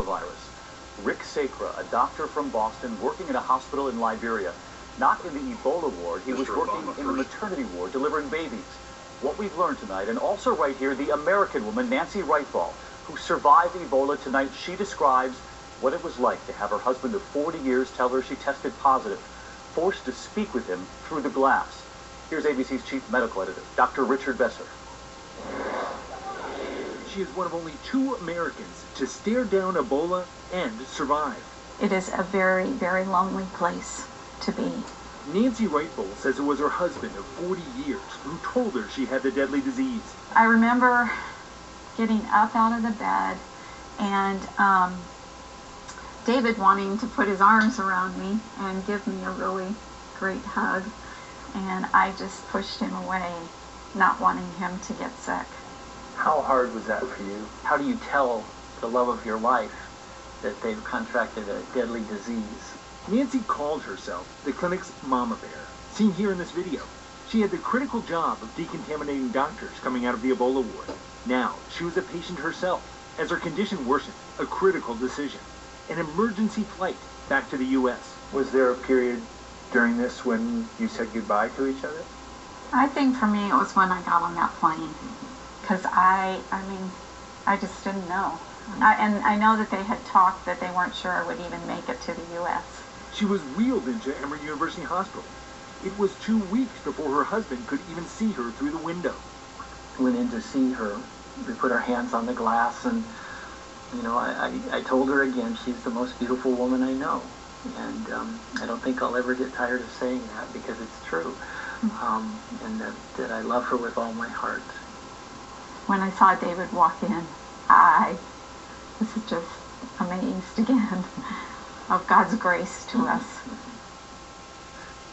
virus. Rick Sacra, a doctor from Boston working in a hospital in Liberia. Not in the Ebola ward, he was working in the maternity ward delivering babies. What we've learned tonight, and also right here, the American woman, Nancy Wrightball, who survived Ebola tonight, she describes what it was like to have her husband of 40 years tell her she tested positive, forced to speak with him through the glass. Here's ABC's chief medical editor, Dr. Richard Besser. She is one of only 2 Americans to stare down Ebola and survive. It is a very, very lonely place to be. Nancy Wrightball says it was her husband of 40 years who told her she had the deadly disease. I remember getting up out of the bed and David wanting to put his arms around me and give me a really great hug. And I just pushed him away, not wanting him to get sick. How hard was that for you? How do you tell the love of your life that they've contracted a deadly disease? Nancy called herself the clinic's mama bear, seen here in this video. She had the critical job of decontaminating doctors coming out of the Ebola ward. Now, she was a patient herself. As her condition worsened, a critical decision. An emergency flight back to the U.S. Was there a period during this when you said goodbye to each other? I think for me it was when I got on that plane. Because I just didn't know. And I know that they had talked that they weren't sure I would even make it to the U.S. She was wheeled into Emory University Hospital. It was 2 weeks before her husband could even see her through the window. Went in to see her. We put our hands on the glass, and you know, I told her again, she's the most beautiful woman I know. And I don't think I'll ever get tired of saying that because it's true. And that I love her with all my heart. When I saw David walk in, I was just amazed again of God's grace to us.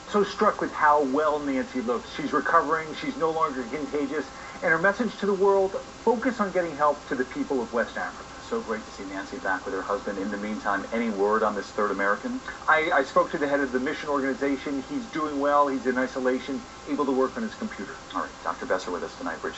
So struck with how well Nancy looks. She's recovering, she's no longer contagious, and her message to the world, focus on getting help to the people of West Africa. So great to see Nancy back with her husband. In the meantime, any word on this third American? I spoke to the head of the mission organization. He's doing well. He's in isolation, able to work on his computer. All right, Dr. Besser with us tonight, Rich.